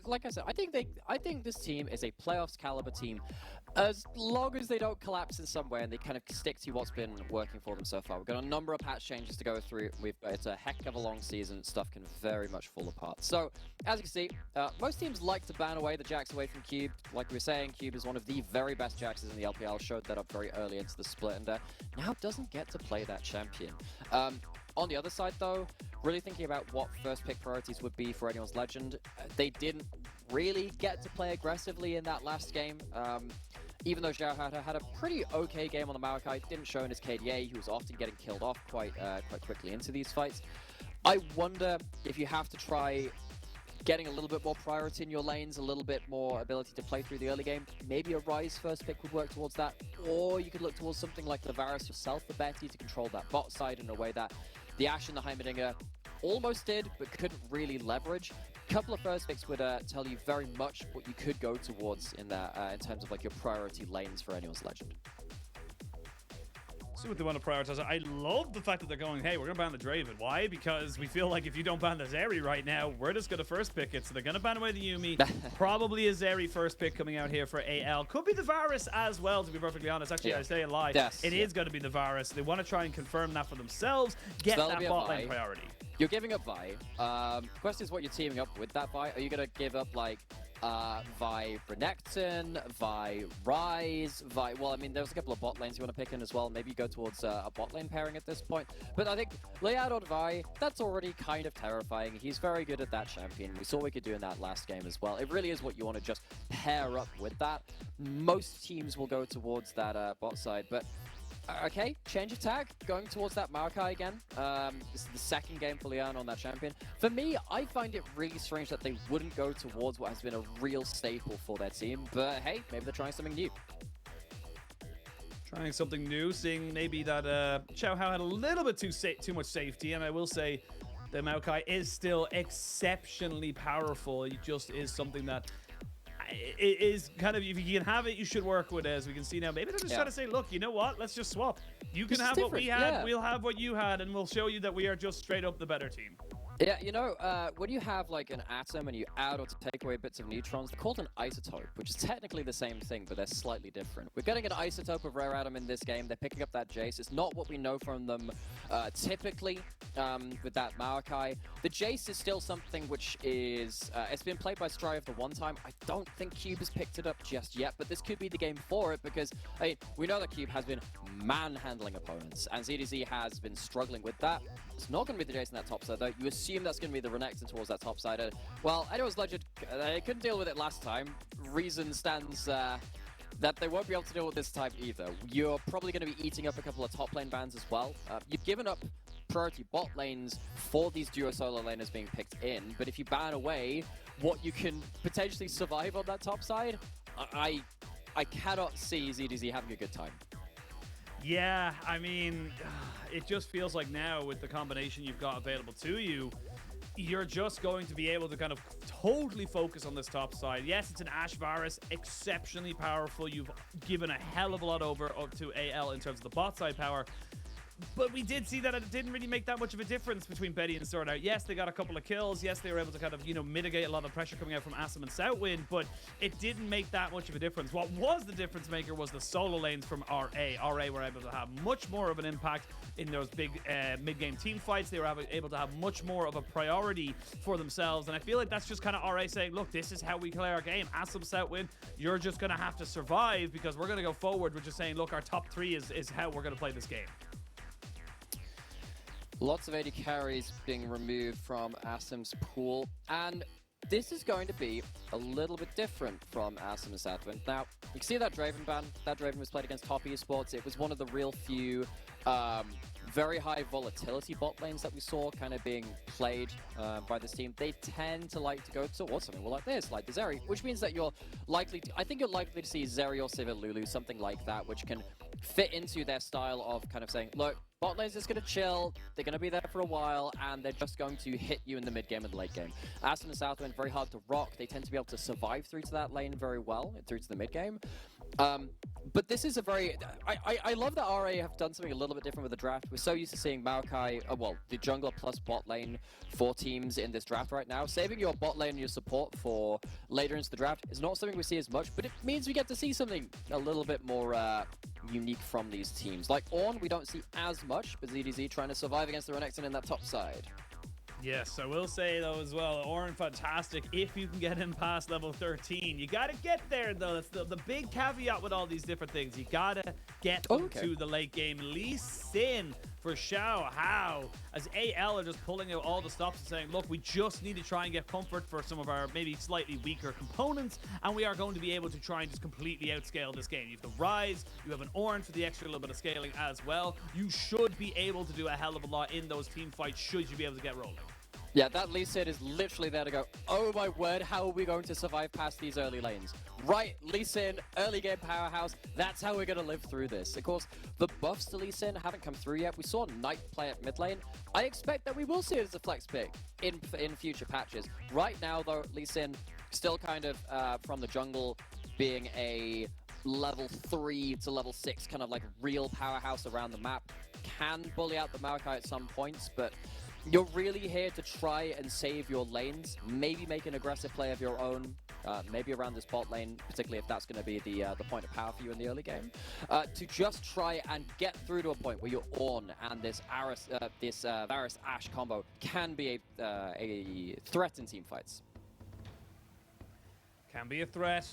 like I said, I think this team is a playoffs caliber team, as long as they don't collapse in some way and they kind of stick to what's been working for them so far. We've got a number of patch changes to go through. It's a heck of a long season. Stuff can very much fall apart. So, as you can see, most teams like to ban away the Jax away from Cube. Like we were saying, Cube is one of the very best Jaxes in the LPL. Showed that up very early into the split, and now doesn't get to play that champion. On the other side, though, really thinking about what first pick priorities would be for anyone's Legend, they didn't really get to play aggressively in that last game. Even though Zhao had a pretty okay game on the Maokai, didn't show in his KDA. He was often getting killed off quite quickly into these fights. I wonder if you have to try getting a little bit more priority in your lanes, a little bit more ability to play through the early game. Maybe a Ryze first pick would work towards that, or you could look towards something like the Varus yourself for Betty to control that bot side in a way that the Ashe and the Heimerdinger almost did, but couldn't really leverage. A couple of first picks would tell you very much what you could go towards in that, in terms of like your priority lanes for anyone's Legend. See what they want to prioritize. I love the fact that they're going, hey, we're going to ban the Draven. Why? Because we feel like if you don't ban the Zeri right now, we're just going to first pick it. So they're going to ban away the Yuumi. Probably a Zeri first pick coming out here for AL. Could be the Varus as well, to be perfectly honest. Actually, I say it live. Yes, it is going to be the Varus. They want to try and confirm that for themselves. Get so that bot lane priority. You're giving up Vi. The question is what you're teaming up with that Vi. Are you going to give up like Vi Renekton, Vi Ryze, Vi... Well, I mean, there's a couple of bot lanes you want to pick in as well. Maybe you go towards a bot lane pairing at this point. But I think layout on Vi, that's already kind of terrifying. He's very good at that champion. We saw what we could do in that last game as well. It really is what you want to just pair up with that. Most teams will go towards that bot side, but... Okay, change of tag, going towards that Maokai again. This is the second game for Leon on that champion. For me, I find it really strange that they wouldn't go towards what has been a real staple for their team. But hey, maybe they're trying something new. Trying something new, seeing maybe that Xiao Hao had a little bit too much safety. And I will say the Maokai is still exceptionally powerful. It just is something that... It is kind of, if you can have it, you should work with it. As we can see now, maybe they're just trying to say, look, you know what? Let's just swap. You can have what we had, we'll have what you had, and we'll show you that we are just straight up the better team. Yeah, you know, when you have like an atom and you add or to take away bits of neutrons, they're called an isotope, which is technically the same thing, but they're slightly different. We're getting an isotope of rare atom in this game. They're picking up that Jace. It's not what we know from them typically with that Maokai. The Jace is still something which is, it's been played by Strive the one time. I don't think Cube has picked it up just yet, but this could be the game for it because, I mean, we know that Cube has been manhandling opponents, and ZDZ has been struggling with that. It's not going to be the Jace in that top side, though. You assume that's going to be the Renekton towards that top side. Well, anyone's Legend, they couldn't deal with it last time. Reason stands that they won't be able to deal with this time either. You're probably going to be eating up a couple of top lane bans as well. You've given up priority bot lanes for these duo solo laners being picked in, but if you ban away what you can potentially survive on that top side, I cannot see ZDZ having a good time. Yeah, I mean, it just feels like now with the combination you've got available to you, you're just going to be able to kind of totally focus on this top side. Yes, it's an Ashe Varus, exceptionally powerful. You've given a hell of a lot over to AL in terms of the bot side power. But we did see that it didn't really make that much of a difference between Betty and Sword Out. Yes, they got a couple of kills. Yes, they were able to kind of, you know, mitigate a lot of pressure coming out from Asum and Southwind, but it didn't make that much of a difference. What was the difference maker was the solo lanes from RA. RA were able to have much more of an impact in those big mid-game team fights. They were able to have much more of a priority for themselves, and I feel like that's just kind of RA saying, look, this is how we play our game. Asum, Southwind, you're just going to have to survive because we're going to go forward. We're just saying, look, our top three is how we're going to play this game. Lots of AD carries being removed from Asum's pool, and this is going to be a little bit different from Asum and Southwind. Now, you can see that Draven ban. That Draven was played against top esports. It was one of the real few very high volatility bot lanes that we saw kind of being played by this team. They tend to like to go towards something like this, like the Zeri, which means that you're likely to, I think you're likely to see Zeri or Sivir Lulu, something like that, which can fit into their style of kind of saying, look, bot lane's just going to chill, they're going to be there for a while, and they're just going to hit you in the mid game and the late game. Aston and Southwind, very hard to rock. They tend to be able to survive through to that lane very well, through to the mid game. But this is a very... I love that RA have done something a little bit different with the draft. We're so used to seeing Maokai, well, the jungler plus bot lane for teams in this draft right now. Saving your bot lane and your support for later into the draft is not something we see as much, but it means we get to see something a little bit more unique from these teams. Like Ornn, we don't see as much, but ZDZ trying to survive against the Renekton in that top side. Yes, I will say though as well, Ornn fantastic if you can get him past level 13. You gotta get there though. That's the big caveat with all these different things. You gotta get to the late game. Lee Sin for Xiao Hao as AL are just pulling out all the stops and saying, look, we just need to try and get comfort for some of our maybe slightly weaker components, and we are going to be able to try and just completely outscale this game. You have the Rise, you have an Ornn for the extra little bit of scaling as well. You should be able to do a hell of a lot in those team fights should you be able to get rolling. Yeah, that Lee Sin is literally there to go, oh my word, how are we going to survive past these early lanes? Right, Lee Sin, early game powerhouse, that's how we're going to live through this. Of course, the buffs to Lee Sin haven't come through yet. We saw Knight play at mid lane. I expect that we will see it as a flex pick in future patches. Right now, though, Lee Sin still kind of from the jungle being a level 3 to level 6 kind of like real powerhouse around the map. Can bully out the Maokai at some points, but you're really here to try and save your lanes, maybe make an aggressive play of your own, maybe around this bot lane, particularly if that's going to be the point of power for you in the early game, to just try and get through to a point where your Ornn and this Varus Ashe combo can be a threat in team fights. Can be a threat.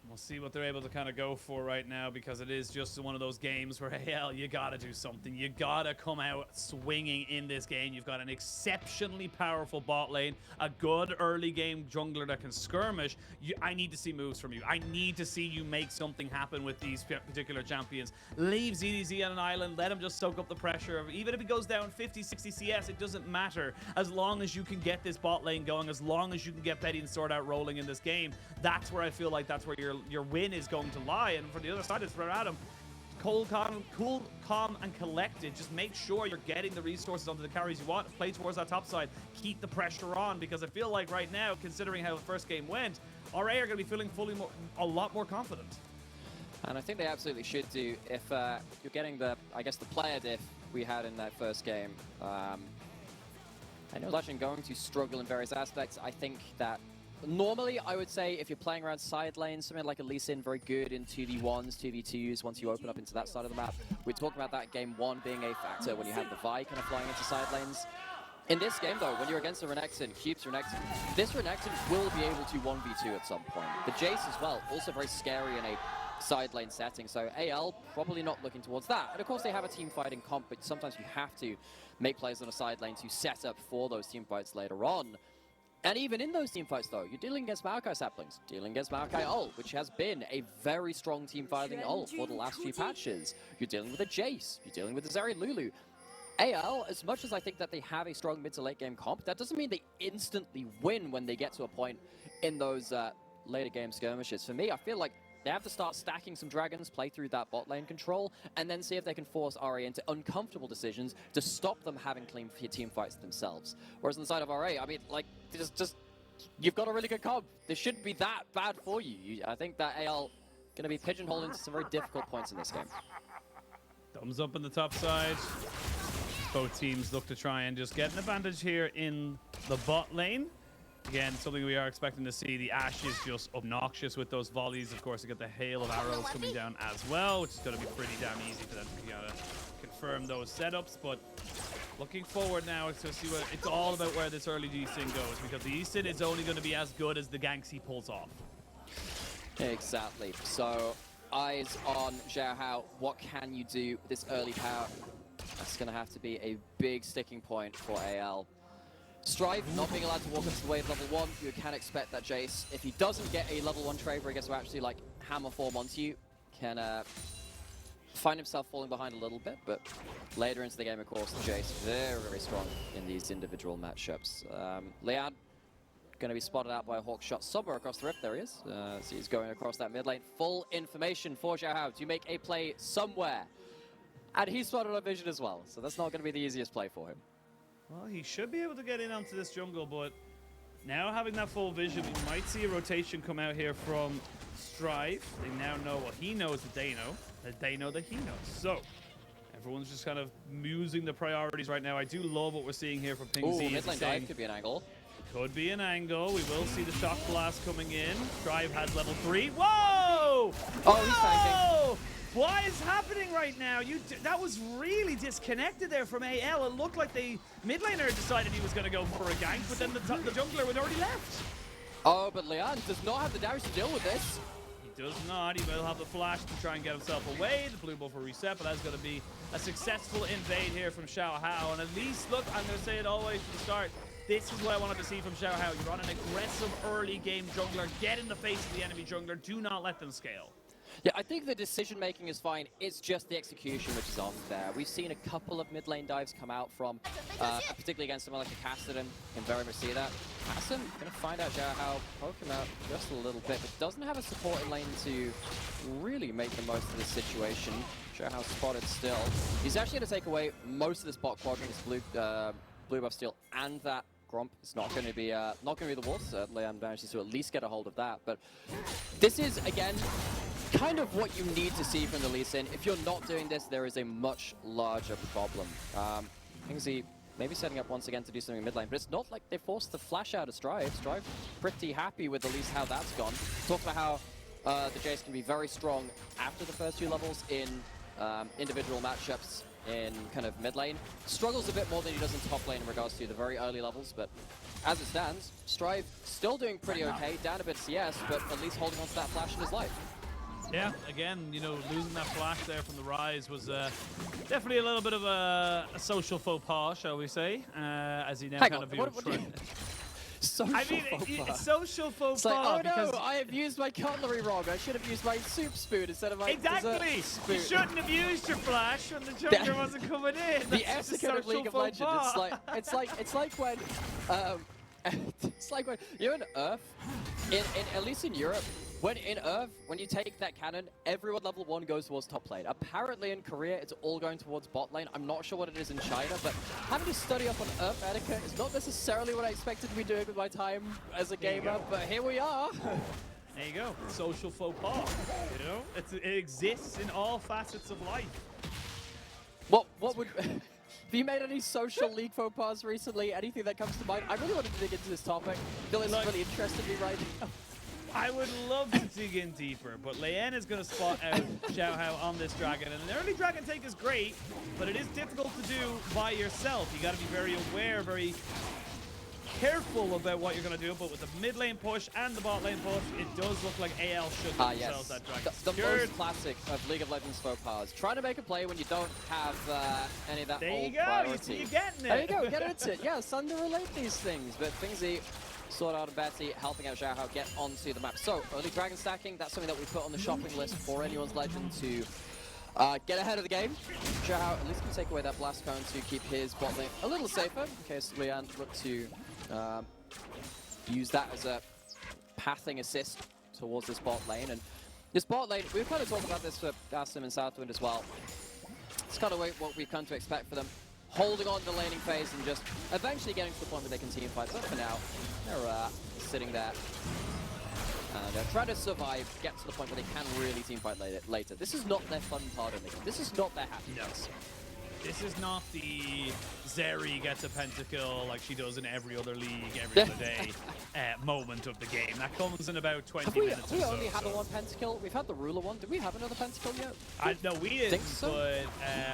We'll see what they're able to kind of go for right now, because it is just one of those games where, hell, you gotta do something. You gotta come out swinging in this game. You've got an exceptionally powerful bot lane, a good early game jungler that can skirmish. I need to see moves from you. I need to see you make something happen with these particular champions. Leave ZDZ on an island. Let him just soak up the pressure. Even if he goes down 50, 60 CS, it doesn't matter. As long as you can get this bot lane going, as long as you can get Petty and Sword out rolling in this game, that's where I feel like that's where your win is going to lie. And for the other side, it's for Adam. Cool, calm, and collected. Just make sure you're getting the resources onto the carries you want. Play towards that top side. Keep the pressure on, because I feel like right now, considering how the first game went, RA are going to be feeling a lot more confident. And I think they absolutely should do. If you're getting the player diff we had in that first game, I know Legend going to struggle in various aspects. I think that normally, I would say if you're playing around side lanes, something like a Lee Sin, very good in 2v1s, 2v2s, once you open up into that side of the map. We talked about that game 1 being a factor when you have the Vi kind of flying into side lanes. In this game, though, when you're against the Renekton, Cube's Renekton, this Renekton will be able to 1v2 at some point. The Jace as well, also very scary in a side lane setting, so AL probably not looking towards that. And of course, they have a team fighting comp, but sometimes you have to make plays on a side lane to set up for those team fights later on. And even in those team fights, though, you're dealing against Maokai saplings, dealing against Maokai ult, which has been a very strong team fighting ult for the last few patches. You're dealing with a Jace, you're dealing with a Zeri Lulu. AL, as much as I think that they have a strong mid to late game comp, that doesn't mean they instantly win when they get to a point in those later game skirmishes. For me, I feel like they have to start stacking some dragons, play through that bot lane control, and then see if they can force RA into uncomfortable decisions to stop them having clean team fights themselves. Whereas on the side of RA, I mean, like, you've got a really good comp. This shouldn't be that bad for you. I think that AL going to be pigeonholed into some very difficult points in this game. Thumbs up on the top side. Both teams look to try and just get an advantage here in the bot lane. Again, something we are expecting to see. The Ashe is just obnoxious with those volleys. Of course, you get the hail of arrows coming down as well, which is going to be pretty damn easy for them to confirm those setups. But looking forward now to see what it's all about, where this early Lee-Sin goes, because the Lee-Sin is only going to be as good as the ganks he pulls off. Exactly. So, eyes on Xiao Hao. What can you do with this early power? That's going to have to be a big sticking point for AL. Strive not being allowed to walk up to the wave level 1, you can expect that Jace, if he doesn't get a level 1 trade where he gets to actually like hammer form onto you, can find himself falling behind a little bit, but later into the game, of course, Jace very, very strong in these individual matchups. Leon going to be spotted out by a Hawk shot somewhere across the rift. There he is. So he's going across that mid lane. Full information for Xiao Hao to make a play somewhere. And he's spotted on vision as well, so that's not going to be the easiest play for him. Well, he should be able to get in onto this jungle, but Now having that full vision, we might see a rotation come out here from Strive. They now know what he knows that they know that he knows. So everyone's just kind of musing the priorities right now. I do love what we're seeing here from Ping Z. Ooh, mid lane dive could be an angle. Could be an angle. We will see the shock blast coming in. Strive has level 3. Whoa! Oh, he's tanking. What is happening right now? That was really disconnected there from AL. It looked like the mid laner decided he was going to go for a gank, but then the jungler had already left. Oh, but Leon does not have the damage to deal with this. He does not. He will have the flash to try and get himself away. The blue buff will reset, but that's going to be a successful invade here from Xiao Hao. And at least, look, I'm going to say it all the way from the start. This is what I wanted to see from Xiao Hao. You're on an aggressive early game jungler. Get in the face of the enemy jungler. Do not let them scale. Yeah, I think the decision making is fine. It's just the execution which is off there. We've seen a couple of mid lane dives come out from, particularly against someone like a Cassidy. Can very much see that. Cassidy gonna find out Xiao Hao, poke him out just a little bit, but doesn't have a support in lane to really make the most of this situation. Xiao Hao spotted still. He's actually gonna take away most of this bot quadrant, this blue buff steal, and that Gromp. It's not going to be the wolf. Certainly, I'm managing to at least get a hold of that. But this is again kind of what you need to see from the Lee Sin. If you're not doing this, there is a much larger problem. Kingsley maybe setting up once again to do something in mid lane, but it's not like they forced the flash out of Strive. Strive pretty happy with at least how that's gone. Talked about how the Jace can be very strong after the first 2 levels in individual matchups in kind of mid lane. Struggles a bit more than he does in top lane in regards to the very early levels, but as it stands, Strive still doing pretty okay, down a bit CS, but at least holding on to that flash in his life. Yeah, again, you know, losing that flash there from the Rise was definitely a little bit of a social faux pas, shall we say, as he now Hang kind on, of... what social I mean, faux pas. social faux It's like, pas oh because... no, I have used my cutlery wrong. I should have used my soup spoon instead of my Exactly! dessert spoon. You shouldn't have used your flash when the jungler wasn't coming in. The That's just a etiquette of social League of faux Legends. pas. It's like when it's like when you're in Earth, at least in Europe, when you take that cannon, everyone level 1 goes towards top lane. Apparently in Korea, it's all going towards bot lane. I'm not sure what it is in China, but having to study up on Earth etiquette is not necessarily what I expected to be doing with my time as a gamer, but here we are. There you go. Social faux pas. You know, it exists in all facets of life. What would... Have you made any social league faux pas recently? Anything that comes to mind? I really wanted to dig into this topic. Dylan's really interested me right now. I would love to dig in deeper, but Leyen is going to spot out Xiao Hao on this dragon. And an early dragon take is great, but it is difficult to do by yourself. You got to be very aware, very careful about what you're going to do. But with the mid lane push and the bot lane push, it does look like AL should get themselves that dragon the most classic of League of Legends faux pas. Trying to make a play when you don't have any of that there old you go. priority. You're getting it. There you go. Get into it. Yeah, Sun to relate these things. But Fingsy sort out and Betty helping out Xiao Hao get onto the map. So early dragon stacking, that's something that we put on the shopping list for anyone's legend to get ahead of the game. Xiao Hao at least can take away that blast cone to keep his bot lane a little safer in case Leanne looked to use that as a pathing assist towards this bot lane. And this bot lane, we've kind of talked about this for Asim and Southwind as well. It's kind of what we've come to expect for them. Holding on to the laning phase and just eventually getting to the point where they can team fight. So for now, they're sitting there and they're trying to survive, get to the point where they can really team fight later. This is not their fun part of the game. This is not their happiness. No. This is not the Zeri gets a pentakill like she does in every other league, every other day moment of the game. That comes in about 20 minutes or so. We only had the one pentakill. We've had the ruler one. Did we have another pentakill yet? No, we didn't, so? but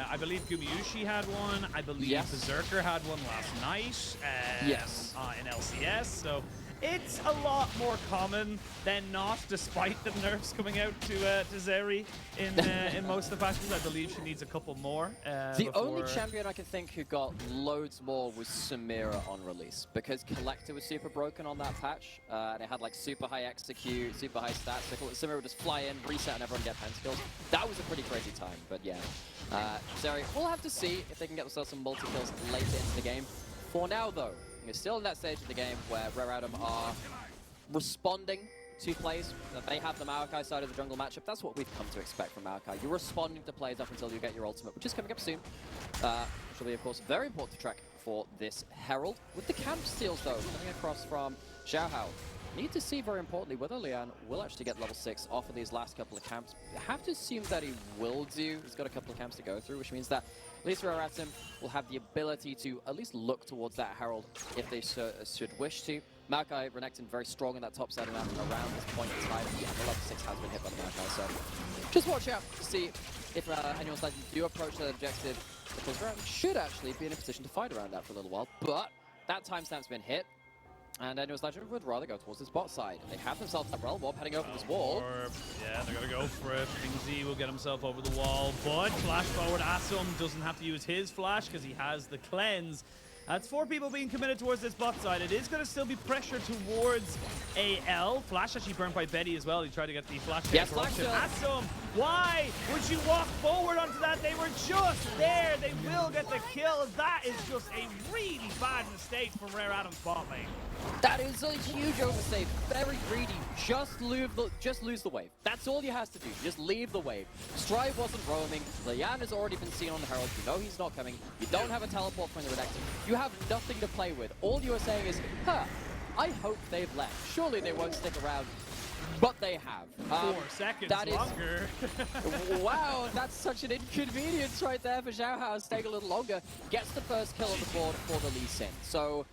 I believe Gumayushi had one. I believe Berserker had one last night in LCS. So it's a lot more common than not, despite the nerfs coming out to Zeri in most of the patches. I believe she needs a couple more. The only champion I can think who got loads more was Samira on release, because Collector was super broken on that patch, and it had like super high execute, super high stats. So Samira would just fly in, reset, and everyone get pentakills. That was a pretty crazy time, but yeah. Zeri, we'll have to see if they can get themselves some multi-kills later into the game. For now, though, we're still in that stage of the game where Rare Adam are responding to plays. They have the Maokai side of the jungle matchup. That's what we've come to expect from Maokai. You're responding to plays up until you get your ultimate, which is coming up soon. Which will be, of course, very important to track for this Herald. With the camp steals, though, coming across from Xiaohao need to see, very importantly, whether Lian will actually get level 6 off of these last couple of camps. I have to assume that he will do. He's got a couple of camps to go through, which means that at least Raratim will have the ability to at least look towards that Herald if they should wish to. Maokai, Renekton very strong in that top side and around this point in time. Yeah, the level 6 has been hit by the Maokai, so just watch out to see if anyone's like do approach that objective, because Raratim should actually be in a position to fight around that for a little while, but that timestamp's been hit. And Annual's Legend would rather go towards his bot side. They have themselves that Realm Warp heading over this wall. Yeah, they're going to go for it. Pingzi will get himself over the wall, but flash forward. Asum doesn't have to use his flash because he has the cleanse. That's 4 people being committed towards this bot side. It is going to still be pressure towards AL. Flash actually burned by Betty as well. He tried to get the flash. Yes, flash still. Asum, why would you walk forward onto that? They were just there. They will get the kill. That is just a really bad mistake from Rare Adam's bot lane. That is a huge oversave. Very greedy. Just lose the wave. That's all you has to do. Just leave the wave. Strive wasn't roaming. Lian has already been seen on the Herald. You know he's not coming. You don't have a teleport from the Renekton. You have nothing to play with. All you are saying is, huh, I hope they've left. Surely they won't stick around. But they have. 4 seconds that longer. Wow, that's such an inconvenience right there for Xiaohao. Staying a little longer. Gets the first kill on the board for the Lee Sin. So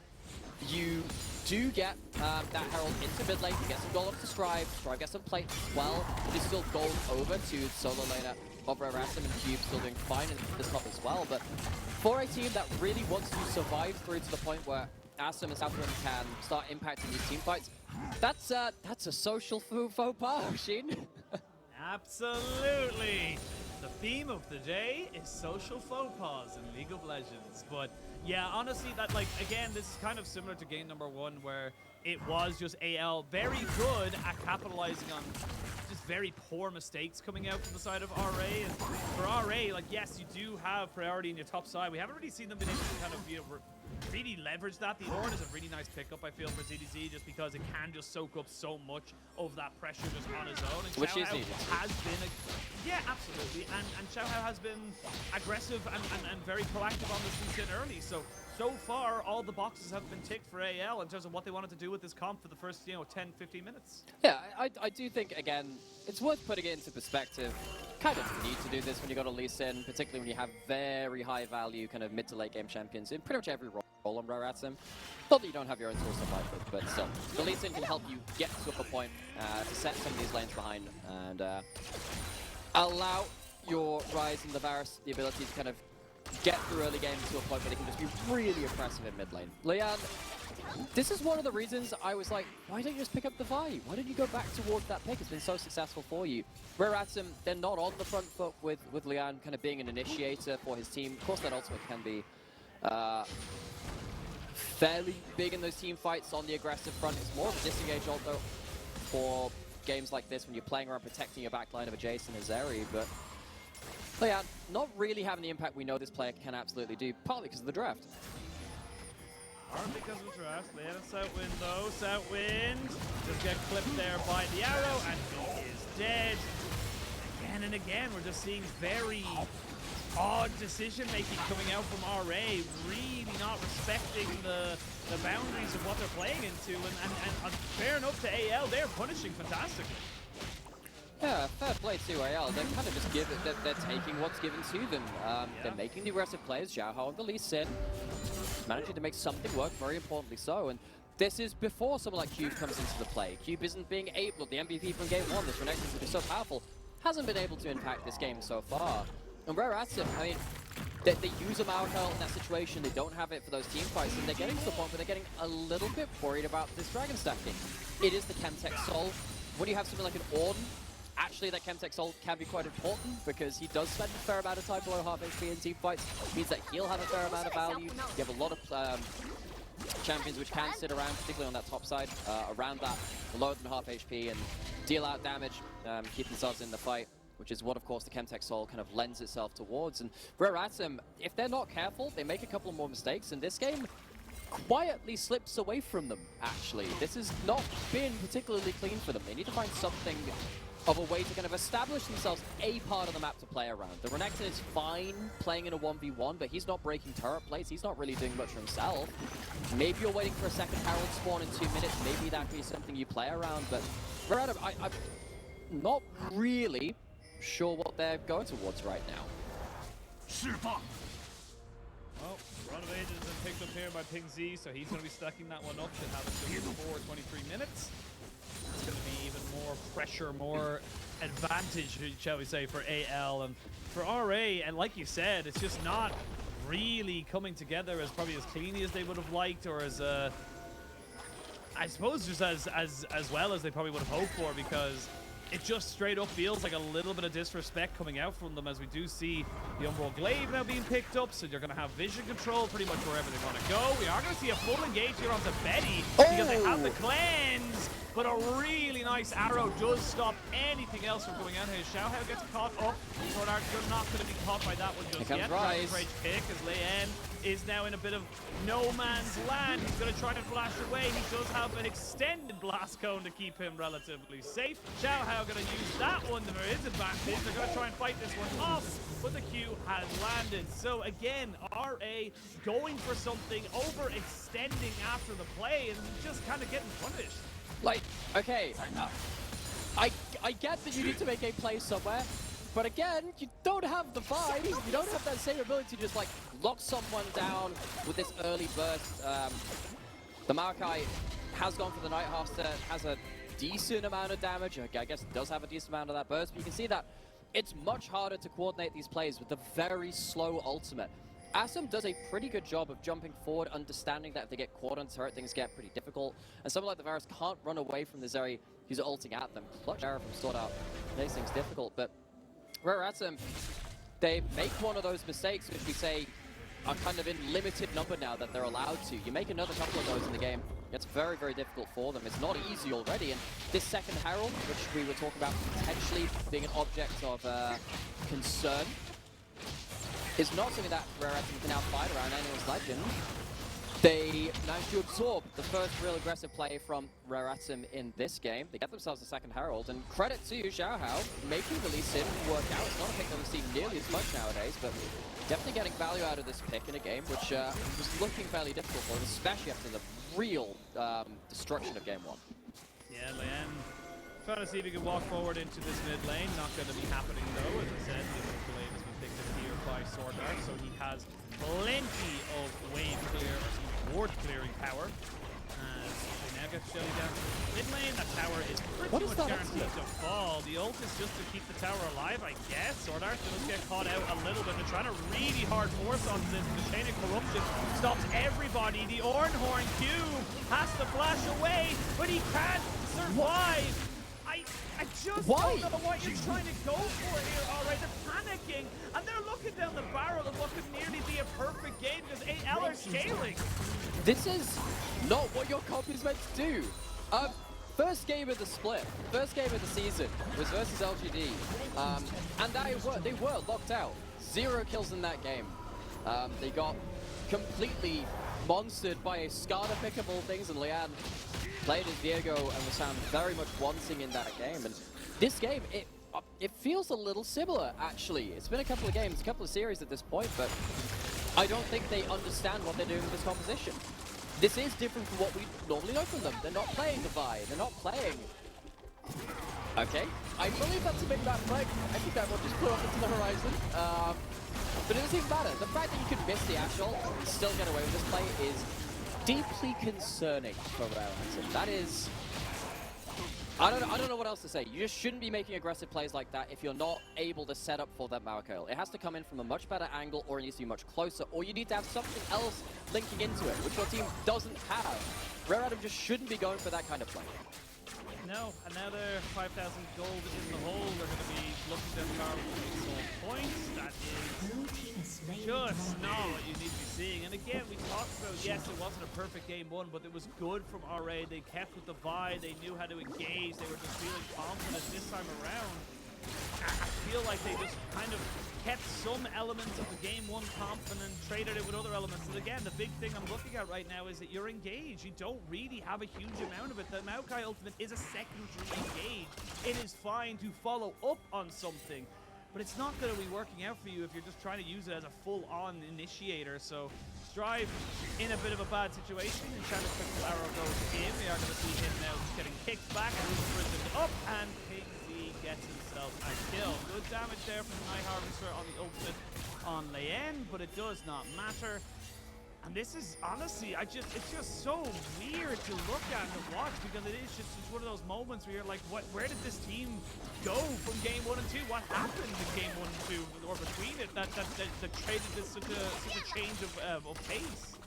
you do get that Herald into mid lane. You get some gold up to Strive. Strive gets some plates as well. It is still gold over to solo laner of Raratim, and Cube still doing fine in this top as well. But for a team that really wants to survive through to the point where Asum and Southwind can start impacting these team fights, that's a social faux pas, Sheen. Absolutely. The theme of the day is social faux pas in League of Legends. But yeah, honestly, that, like, again, this is kind of similar to game number 1, where it was just AL very good at capitalizing on just very poor mistakes coming out from the side of RA. And for RA, like, yes, you do have priority in your top side. We haven't really seen them being able to kind of, you know, really leverage that. The Ornn is a really nice pickup, I feel, for ZDZ, just because it can just soak up so much of that pressure just on his own. And which is needed. Has been yeah, absolutely. And Xiaohao has been aggressive and very proactive on this Lee Sin early. So far, all the boxes have been ticked for AL in terms of what they wanted to do with this comp for the first, 10-15 minutes. Yeah, I do think, again, it's worth putting it into perspective. Kind of need to do this when you got a Lee Sin, particularly when you have very high value kind of mid to late game champions in pretty much every role on Raratim. Not that you don't have your own tools to fight with, but still, the Lee Sin can help you get to a point to set some of these lanes behind and allow your Ryze and the Varus the ability to kind of get through early game to a point where they can just be really oppressive in mid lane. Lian, this is one of the reasons I was like, why don't you just pick up the Vi? Why don't you go back towards that pick? It's been so successful for you. Raratim, they're not on the front foot with Lian kind of being an initiator for his team. Of course, that ultimate can be fairly big in those team fights on the aggressive front. It's more of a disengage ult though for games like this when you're playing around protecting your backline of a Jason and Zeri, but Lian not really having the impact we know this player can absolutely do, partly because of the draft. Partly because of the draft. Lian and Southwind though. Southwind just get clipped there by the arrow, and he is dead. Again and again, we're just seeing very odd decision-making coming out from RA, really not respecting the boundaries of what they're playing into, and fair enough to AL, they're punishing fantastically. Yeah, fair play to AL. They're kind of just they're taking what's given to them. They're making the aggressive plays, Xiaohao and the Lee Sin, managing to make something work, very importantly so, and this is before someone like Cube comes into the play. Cube isn't being able, the MVP from game 1, this Renekton that is so powerful, hasn't been able to impact this game so far. And Raratim, I mean, they use a Maokai in that situation, they don't have it for those team fights, and they're getting to the point where they're getting a little bit worried about this Dragon stacking. It is the Chemtech Soul. When you have something like an Ornn, actually that Chemtech Soul can be quite important because he does spend a fair amount of time below half HP in team fights. It means that he'll have a fair amount of value. You have a lot of champions which can sit around, particularly on that top side, around that lower than half HP and deal out damage, keep themselves in the fight, which is what, of course, the Chemtech Soul kind of lends itself towards. And Raratim, if they're not careful, they make a couple more mistakes, and this game quietly slips away from them, actually. This has not been particularly clean for them. They need to find something of a way to kind of establish themselves a part of the map to play around. The Renekton is fine playing in a 1v1, but he's not breaking turret plates. He's not really doing much for himself. Maybe you're waiting for a second Herald spawn in 2 minutes. Maybe that could be something you play around, but I'm not really sure what they're going towards right now. Well, Run of Ages has been picked up here by Ping Z, so he's going to be stacking that one up. Should have it for 23 minutes. It's going to be even more pressure, more advantage, shall we say, for AL and for RA. And like you said, it's just not really coming together as probably as cleanly as they would have liked, or as I suppose just as well as they probably would have hoped for, because it just straight up feels like a little bit of disrespect coming out from them, as we do see the Umbral Glaive now being picked up, so you're going to have vision control pretty much wherever they want to go. We are going to see a full engage here onto Betty because they have the cleanse, but a really nice arrow does stop anything else from going out here. Xiaohao gets caught up. Sword Art, you're not going to be caught by that one just yet. Rise. Rage pick as Leyen is now in a bit of no man's land. He's going to try and flash away. He does have an extended blast cone to keep him relatively safe. Xiaohao going to use that one to his advantage. They're going to try and fight this one off, but the Q has landed. So again, RA going for something, overextending after the play, and just kind of getting punished. Like, okay, I get that you need to make a play somewhere, but again, you don't have the vibe. You don't have that same ability to just like lock someone down with this early burst. The Maokai has gone for the Nighthawster, has a decent amount of damage. I guess it does have a decent amount of that burst, but you can see that it's much harder to coordinate these plays with the very slow ultimate. Asum does a pretty good job of jumping forward, understanding that if they get caught on turret, things get pretty difficult. And someone like the Varus can't run away from the Zeri who's ulting at them. Clutch arrow from Sword Art makes things difficult, but Rare Asum, they make one of those mistakes which we say are kind of in limited number now that they're allowed to. You make another couple of those in the game, it's very, very difficult for them. It's not easy already, and this second Herald, which we were talking about potentially being an object of concern, is not something that Rare Asum can now fight around anyone's legend. They managed to absorb the first real aggressive play from Rare Asum in this game. They get themselves a second Herald, and credit to Xiaohao making the Lee Sin work out. It's not a pick that we see nearly as much nowadays, but definitely getting value out of this pick in a game which was looking fairly difficult for them, especially after the real destruction of Game 1. Yeah, Leyen trying to see if he can walk forward into this mid lane. Not going to be happening though, as I said. The Glaive has been picked up here by Sword Art, so he has plenty of wave clear, or some ward clearing power. As they now get Shelly down to the mid lane. That tower is pretty much guaranteed to fall. The ult is just to keep the tower alive, I guess. Sword Art does get caught out a little bit. They're trying to really hard force onto this. The chain of corruption stops everybody. The Ornhorn cube has to flash away, but he can't survive. I just don't know what you're trying to go for here. All right, they're panicking, and they're looking down the barrel of what could nearly be a perfect game because AL are scaling. This is not what your comp is meant to do. First game of the split, first game of the season was versus LGD, and they were locked out. 0 kills in that game. They got completely monstered by a Skada pick of all things, and Leanne played as Diego and was found very much wanting in that game. And this game, it feels a little similar, actually. It's been a couple of games, a couple of series at this point, but I don't think they understand what they're doing with this composition. This is different from what we normally know from them. They're not playing the Vi, they're not playing... Okay, I believe that's a big bad flag. I think that will just put off into the horizon. But it doesn't even matter. The fact that you could miss the Ash ult and still get away with this play is deeply concerning for Rare Asum. That is... I don't know what else to say. You just shouldn't be making aggressive plays like that if you're not able to set up for that Maokai. It has to come in from a much better angle, or it needs to be much closer, or you need to have something else linking into it, which your team doesn't have. Rare Asum just shouldn't be going for that kind of play. No, and now they're 5,000 gold in the hole. They're going to be looking down the car with soul points. That is just not what you need to be seeing. And again, we talked about, yes, it wasn't a perfect game 1, but it was good from RA. They kept with the Vi. They knew how to engage. They were just feeling confident this time around. I feel like they just kind of kept some elements of the Game 1 comp and then traded it with other elements. And again, the big thing I'm looking at right now is that you're engaged. You don't really have a huge amount of it. The Maokai ultimate is a secondary engage. It is fine to follow up on something, but it's not going to be working out for you if you're just trying to use it as a full-on initiator. So Strive in a bit of a bad situation. Enchanted Crystal Arrow goes in. We are going to see him now just getting kicked back and risen up, and KZ gets himself a kill. Good damage there from the Night Harvester on the ultimate on Leyen, but it does not matter. And this is honestly, it's just so weird to look at and to watch, because it is just one of those moments where you're like, where did this team go from game 1 and 2? What happened in game 1 and 2 or between it that traded this such a change of pace?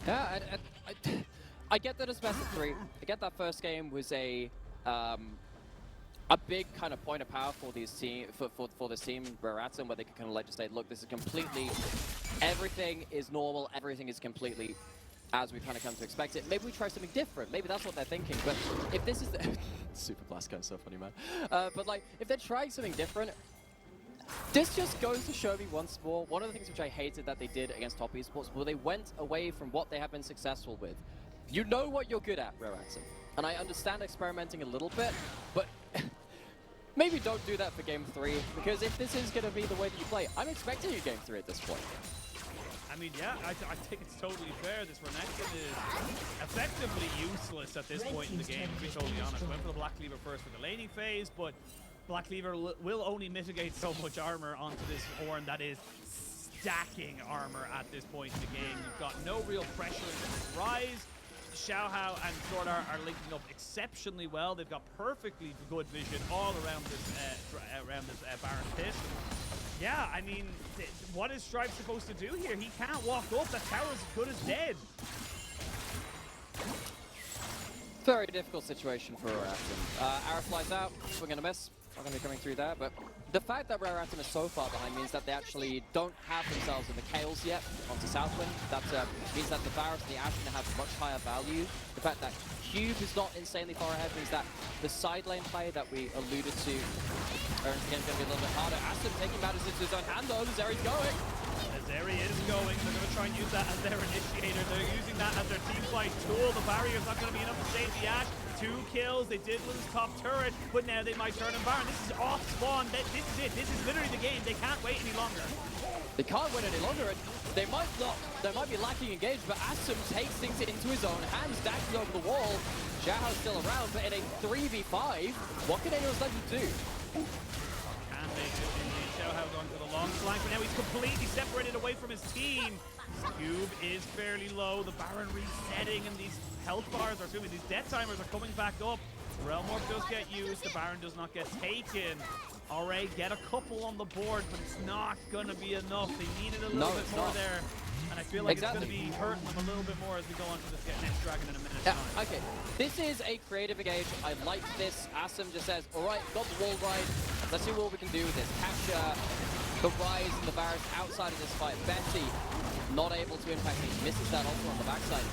Yeah, I get that it's best of 3. I get that first game was a big kind of point of power for these team for this team, Raraton, where they could kind of legislate, look, this is completely, everything is normal, everything is completely as we kind of come to expect it. Maybe we try something different. Maybe that's what they're thinking. But if this is the Super Blast Gun, so funny, man. But like, if they're trying something different, this just goes to show me once more, one of the things which I hated that they did against top esports, where they went away from what they have been successful with. You know what you're good at, Raraton. And I understand experimenting a little bit, but maybe don't do that for Game 3, because if this is going to be the way that you play, I'm expecting you Game 3 at this point. I mean, yeah, I think it's totally fair. This Renekton is effectively useless at this point in the game, to be totally honest. Went for the Black Cleaver first for the laning phase, but Black Cleaver will only mitigate so much armor onto this Horn that is stacking armor at this point in the game. You've got no real pressure in this Rise. Xiaohao and Sword are linking up exceptionally well. They've got perfectly good vision all around this Baron pit. Yeah, I mean, what is Strive supposed to do here? He can't walk up. That tower's as good as dead. Very difficult situation for Raraton. Arrow flies out. We're going to miss. Not going to be coming through there, but the fact that Raraton is so far behind means that they actually don't have themselves in the Chaos yet onto Southwind. That means that the Varus and the Ashen have much higher value. The fact that Cube is not insanely far ahead means that the side lane play that we alluded to again is going to be a little bit harder. Aston taking matters into his own hand though. Zeri's going. Zeri is going. They're going to try and use that as their initiator. They're using that as their team fight tool. The barrier's not going to be enough to save the Ashe. 2 kills. They did lose top turret, but now they might turn and Baron. This is off spawn. This is it. This is literally the game. They can't wait any longer. They can't wait any longer, and they might not. They might be lacking engaged, but Aston takes things into his own hands, dashes over the wall. Xiaohao's still around, but in a 3v5, what can anyone's Legend do? And they do indeed. Xiaohao going for the long flank, but now he's completely separated away from his team. Cube is fairly low. The Baron resetting, and these health bars are assuming these death timers are coming back up. Realm Orb does get used. The Baron does not get taken. RA get a couple on the board, but it's not going to be enough. They needed a little bit more there. And I feel like it's going to be hurting them a little bit more as we go on to this next dragon in a minute. Yeah, okay. This is a creative engage. I like this. Asum just says, all right, got the wall right. Let's see what we can do with this. Capture the Rise and the Varus outside of this fight. Betty not able to impact him. Misses that also on the backside.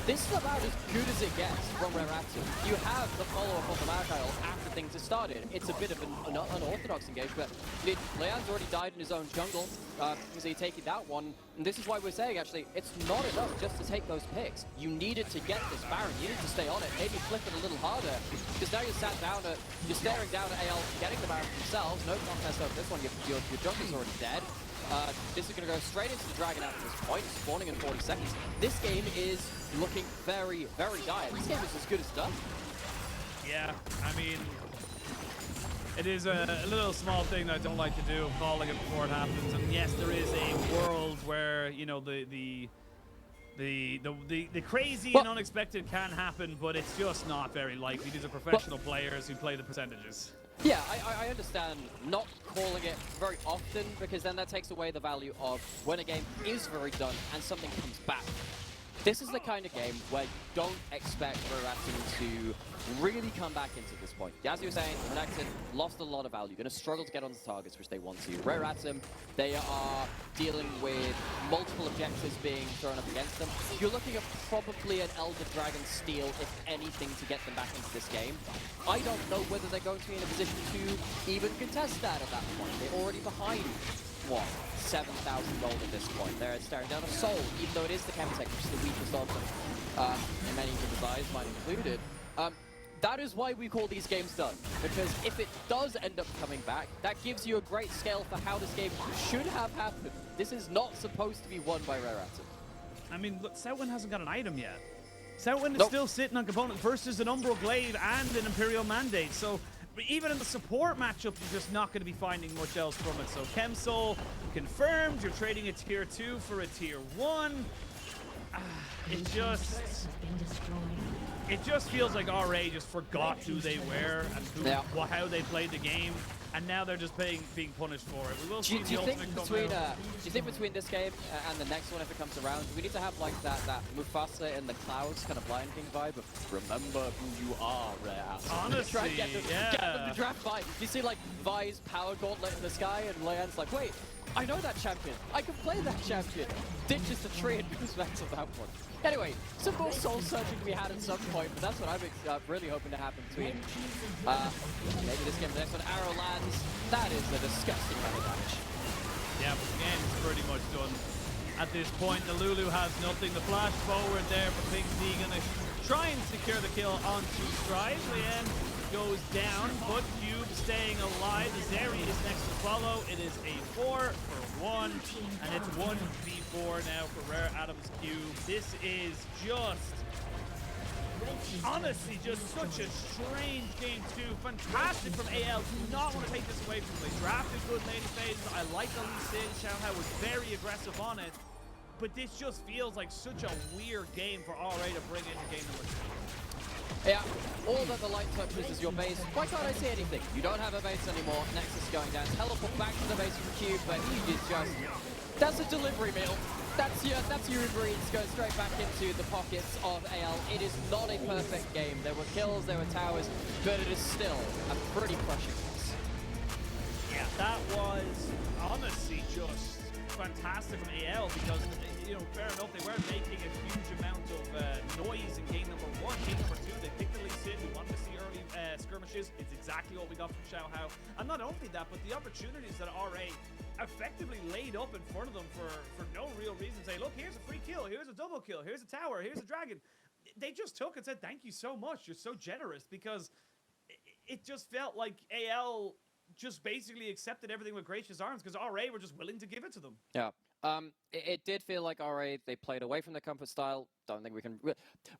This is about as good as it gets from Raraton. You have the follow-up of the Maokai after things have started. It's a bit of an unorthodox engagement. Leon's already died in his own jungle, so you're taking that one. And this is why we're saying, actually, it's not enough just to take those picks. You needed to get this Baron. You need to stay on it. Maybe flip it a little harder. Because now you're sat down at, you're staring down at AL, getting the Baron themselves. No contest over this one. Your jungle's already dead. This is going to go straight into the Dragon after this point, spawning in 40 seconds. This game is looking very, very dire. This game is as good as done. Yeah, I mean, it is a little small thing that I don't like to do, calling it before it happens. And yes, there is a world where, you know, the crazy and unexpected can happen, but it's just not very likely. These are professional players who play the percentages. Yeah, I understand not calling it very often, because then that takes away the value of when a game is very done and something comes back. This is the kind of game where you don't expect Reratin to really come back into this point. As you were saying, Renekton lost a lot of value, going to struggle to get on the targets which they want to. Reratin, they are dealing with multiple objectives being thrown up against them. You're looking at probably an Elder Dragon steal, if anything, to get them back into this game. I don't know whether they're going to be in a position to even contest that at that point. They're already behind, what, 7,000 gold at this point. They're staring down a soul, even though it is the Chemtech, which is the weakest of them, in many people's eyes, mine included. That is why we call these games done, because if it does end up coming back, that gives you a great scale for how this game should have happened. This is not supposed to be won by Reratin. I mean, look, Southwind hasn't got an item yet. Southwind is still sitting on component versus an Umbral Glaive and an Imperial Mandate, so even in the support matchup, you're just not going to be finding much else from it. So Chemsoul confirmed, you're trading a tier 2 for a tier 1. It just feels like RA just forgot who they were and how they played the game, and now they're just being punished for it. We will see the ultimate come out. Do you think between this game and the next one, if it comes around, do we need to have like that Mufasa in the clouds kind of Lion King vibe of remember who you are, Reratin? Honestly, Try and get them to draft Vi. You see like Vi's power gauntlet in the sky, and Leon's like, wait, I know that champion. I can play that champion. Ditches the tree and moves back to that one. Anyway, some more soul searching to be had at some point, but that's what I'm really hoping to happen between maybe this game and the next one. Arrow lands. That is a disgusting amount of damage. Yeah, but the game is pretty much done at this point. The Lulu has nothing. The flash forward there for Pigsy, gonna try and secure the kill onto Strive. Leanne goes down, but Cube staying alive. The Zeri is next to follow. It is a 4 for 1, and it's 1v4 now for Rare Adams Cube. This is just, honestly, just such a strange game 2. Fantastic from AL. Do not want to take this away from them. They drafted good lady phases. I like the Lee Sin. Xiaohao was very aggressive on it, but this just feels like such a weird game for RA to bring into game number 2. Yeah, all that the light touches is your base. Why can't I see anything? You don't have a base anymore. Nexus going down. Teleport back to the base from Cube, but he is just... That's a delivery meal. That's your Uber Eats going straight back into the pockets of AL. It is not a perfect game. There were kills, there were towers, but it is still a pretty crushing loss. Yeah, that was honestly just fantastic from AL because, you know, fair enough, they weren't making a huge amount of noise in game number 1. Game number 2, they picked the Lee Sin. We wanted to see early skirmishes. It's exactly what we got from Xiaohao. And not only that, but the opportunities that RA effectively laid up in front of them for no real reason. Say, look, here's a free kill, here's a double kill, here's a tower, here's a dragon. They just took and said, thank you so much. You're so generous, because it just felt like AL just basically accepted everything with gracious arms because RA were just willing to give it to them. Yeah. It did feel like RA, they played away from the comfort style. Don't think we can...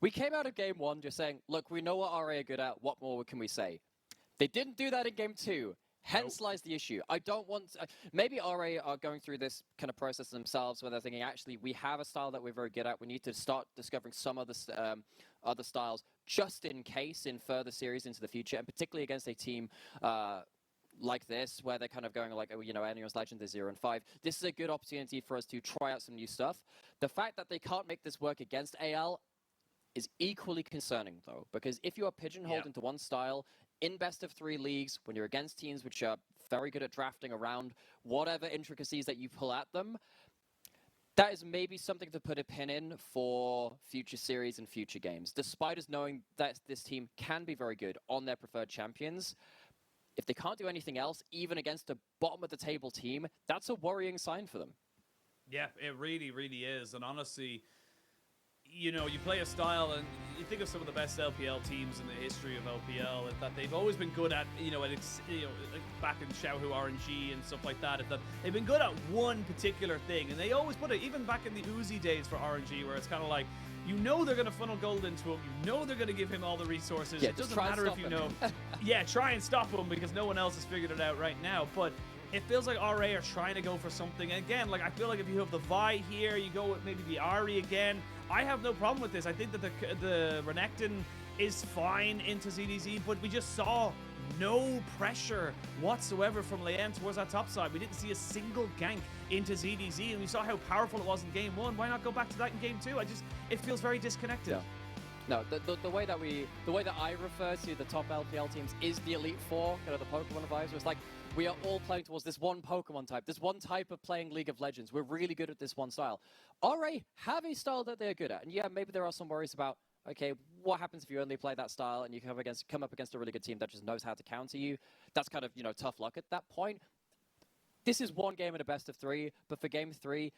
We came out of game 1 just saying, look, we know what RA are good at. What more can we say? They didn't do that in game 2. Hence lies the issue. I don't want... maybe RA are going through this kind of process themselves where they're thinking, actually, we have a style that we're very good at. We need to start discovering some other styles just in case in further series into the future, and particularly against a team... like this, where they're kind of going like, you know, Anyone's Legend is 0 and 5. This is a good opportunity for us to try out some new stuff. The fact that they can't make this work against AL is equally concerning, though, because if you are pigeonholed into one style in best-of-3 leagues, when you're against teams which are very good at drafting around whatever intricacies that you pull at them, that is maybe something to put a pin in for future series and future games. Despite us knowing that this team can be very good on their preferred champions, if they can't do anything else, even against a bottom-of-the-table team, that's a worrying sign for them. Yeah, it really, really is. And honestly, you know, you play a style, and you think of some of the best LPL teams in the history of LPL, and that they've always been good at, like back in Xiaohu RNG and stuff like that, is that they've been good at one particular thing. And they always put it, even back in the Uzi days for RNG, where it's kind of like, you know they're going to funnel gold into him. You know they're going to give him all the resources. Yeah, it doesn't matter if you know. Yeah, try and stop him because no one else has figured it out right now. But it feels like RA are trying to go for something. And again, like I feel like if you have the Vi here, you go with maybe the Ari again. I have no problem with this. I think that the Renekton is fine into ZDZ, but we just saw no pressure whatsoever from Leyen towards that top side. We didn't see a single gank into ZDZ, and we saw how powerful it was in Game 1. Why not go back to that in Game 2? It feels very disconnected. Yeah. No, the way that I refer to the top LPL teams is the Elite Four, kind of the Pokemon advisor. It's like we are all playing towards this one Pokemon type, this one type of playing League of Legends. We're really good at this one style. RA have a style that they're good at, and yeah, maybe there are some worries about, okay, what happens if you only play that style and you come up against a really good team that just knows how to counter you? That's kind of, tough luck at that point. This is one game in a best of 3, but for Game 3,